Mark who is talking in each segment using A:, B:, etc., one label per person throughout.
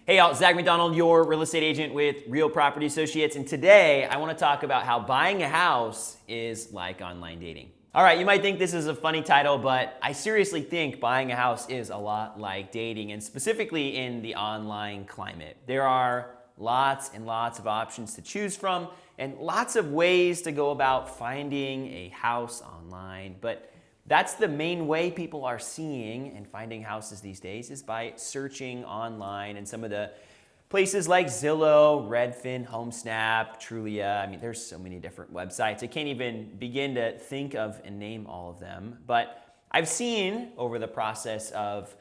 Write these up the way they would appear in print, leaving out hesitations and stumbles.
A: Hey y'all, Zach McDonald, your real estate agent with Real Property Associates, and today I want to talk about how buying a house is like online dating. All right, you might think this is a funny title, but I seriously think buying a house is a lot like dating, and specifically in the online climate. There are lots and lots of options to choose from and lots of ways to go about finding a house online, but that's the main way people are seeing and finding houses these days is by searching online, and some of the places like Zillow, Redfin, HomeSnap, Trulia. I mean, there's so many different websites. I can't even begin to think of and name all of them. But I've seen over the process of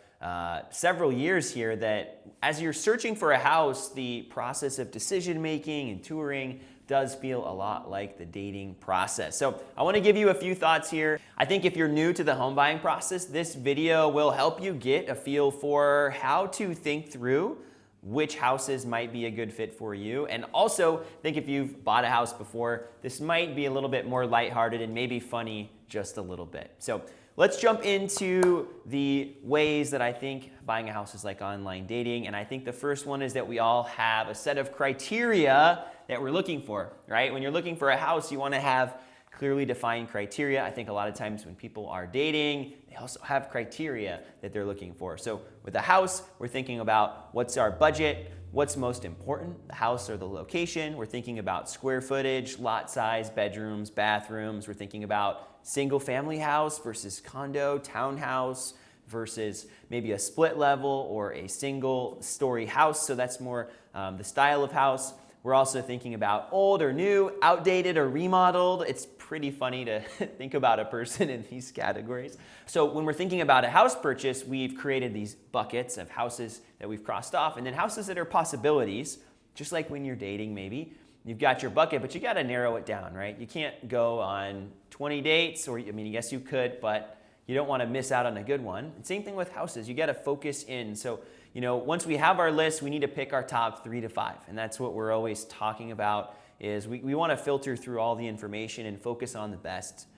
A: several years here that as you're searching for a house, the process of decision making and touring does feel a lot like the dating process. So I want to give you a few thoughts here. I think if you're new to the home buying process, this video will help you get a feel for how to think through which houses might be a good fit for you. And also, I think if you've bought a house before, this might be a little bit more lighthearted and maybe funny just a little bit. So let's jump into the ways that I think buying a house is like online dating. And I think the first one is that we all have a set of criteria that we're looking for, right? When you're looking for a house, you want to have clearly defined criteria. I think a lot of times when people are dating, they also have criteria that they're looking for. So with a house, we're thinking about what's our budget, what's most important, the house or the location. We're thinking about square footage, lot size, bedrooms, bathrooms. We're thinking about single family house versus condo, townhouse versus maybe a split level or a single story house. So that's more the style of house. We're also thinking about old or new, outdated or remodeled. It's pretty funny to think about a person in these categories. So when we're thinking about a house purchase, we've created these buckets of houses that we've crossed off, and then houses that are possibilities, just like when you're dating maybe. You've got your bucket, but you got to narrow it down, right? You can't go on 20 dates, or I mean, yes, you could, but you don't want to miss out on a good one. And same thing with houses. You got to focus in. So, once we have our list, we need to pick our top 3 to 5. And that's what we're always talking about is we want to filter through all the information and focus on the best.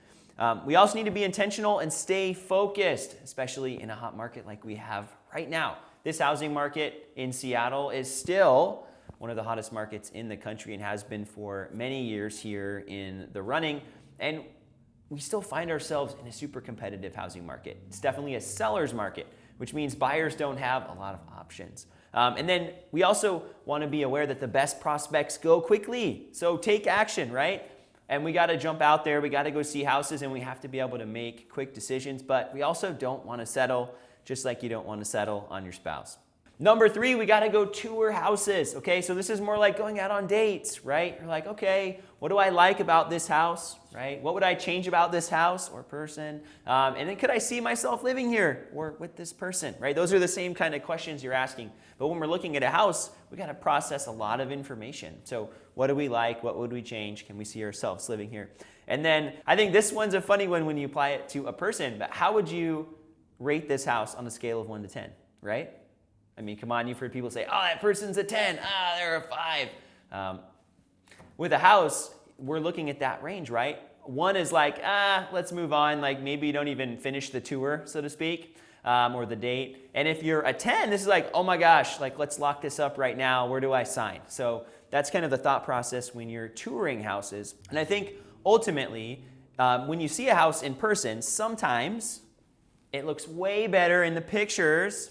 A: We also need to be intentional and stay focused, especially in a hot market like we have right now. This housing market in Seattle is still one of the hottest markets in the country and has been for many years here in the running. And we still find ourselves in a super competitive housing market. It's definitely a seller's market, which means buyers don't have a lot of options. And then we also want to be aware that the best prospects go quickly. So take action, right? And we got to jump out there. We got to go see houses, and we have to be able to make quick decisions. But we also don't want to settle, just like you don't want to settle on your spouse. Number 3, we got to go tour houses, okay? So this is more like going out on dates, right? You're like, okay, what do I like about this house, right? What would I change about this house or person? And then could I see myself living here or with this person, right? Those are the same kind of questions you're asking. But when we're looking at a house, we got to process a lot of information. So what do we like? What would we change? Can we see ourselves living here? And then I think this one's a funny one when you apply it to a person, but how would you rate this house on a scale of 1 to 10, right? I mean, come on, you've heard people say, oh, that person's a 10, they're a 5. With a house, we're looking at that range, right? 1 is like, let's move on. Like maybe you don't even finish the tour, so to speak, or the date. And if you're a 10, this is like, oh my gosh, like let's lock this up right now. Where do I sign? So that's kind of the thought process when you're touring houses. And I think ultimately, when you see a house in person, sometimes it looks way better in the pictures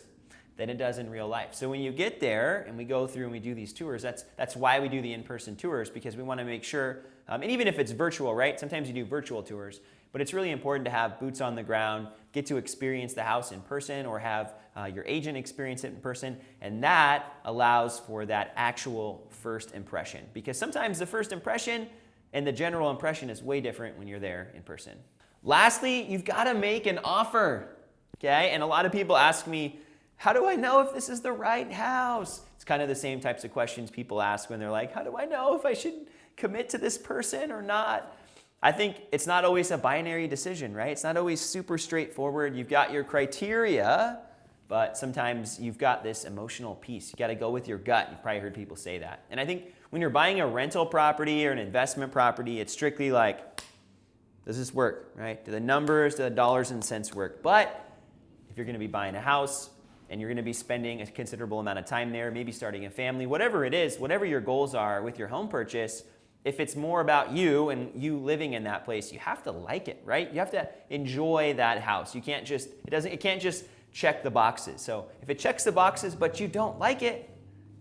A: than it does in real life. So when you get there and we go through and we do these tours, that's why we do the in-person tours, because we want to make sure, and even if it's virtual, right? Sometimes you do virtual tours, but it's really important to have boots on the ground, get to experience the house in person or have your agent experience it in person, and that allows for that actual first impression. Because sometimes the first impression and the general impression is way different when you're there in person. Lastly, you've got to make an offer, okay? And a lot of people ask me, how do I know if this is the right house? It's kind of the same types of questions people ask when they're like, how do I know if I should commit to this person or not? I think it's not always a binary decision, right? It's not always super straightforward. You've got your criteria, but sometimes you've got this emotional piece. You got to go with your gut. You've probably heard people say that. And I think when you're buying a rental property or an investment property, it's strictly like, does this work, right? Do the numbers, do the dollars and cents work? But if you're going to be buying a house, and you're going to be spending a considerable amount of time there, maybe starting a family, whatever it is, whatever your goals are with your home purchase, if it's more about you and you living in that place, you have to like it, right? You have to enjoy that house. You can't just, it can't just check the boxes. So if it checks the boxes but you don't like it,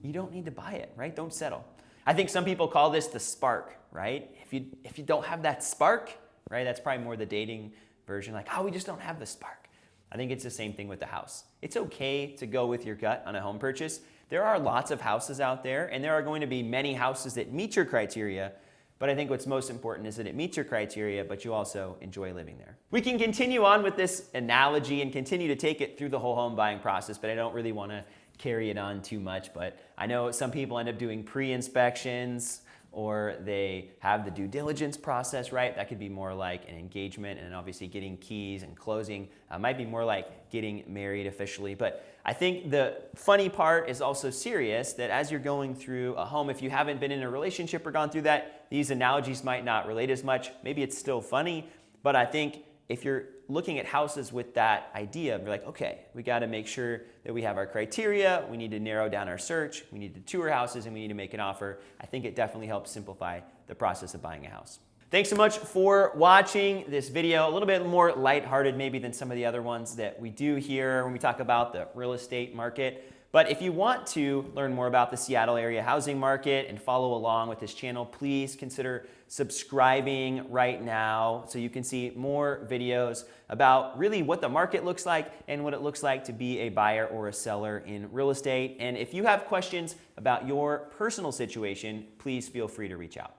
A: you don't need to buy it, right? Don't settle. I think some people call this the spark, right? If you don't have that spark, right? That's probably more the dating version, like, oh, we just don't have the spark. I think it's the same thing with the house. It's okay to go with your gut on a home purchase. There are lots of houses out there, and there are going to be many houses that meet your criteria, but I think what's most important is that it meets your criteria, but you also enjoy living there. We can continue on with this analogy and continue to take it through the whole home buying process, but I don't really want to carry it on too much. But I know some people end up doing pre-inspections, or they have the due diligence process, right? That could be more like an engagement, and obviously getting keys and closing might be more like getting married officially. But I think the funny part is also serious, that as you're going through a home, if you haven't been in a relationship or gone through that, these analogies might not relate as much. Maybe it's still funny, but I think if you're looking at houses with that idea, you're like, okay, we got to make sure that we have our criteria, we need to narrow down our search, we need to tour houses, and we need to make an offer. I think it definitely helps simplify the process of buying a house. Thanks so much for watching this video. A little bit more lighthearted maybe than some of the other ones that we do here when we talk about the real estate market. But if you want to learn more about the Seattle area housing market and follow along with this channel, please consider subscribing right now so you can see more videos about really what the market looks like and what it looks like to be a buyer or a seller in real estate. And if you have questions about your personal situation, please feel free to reach out.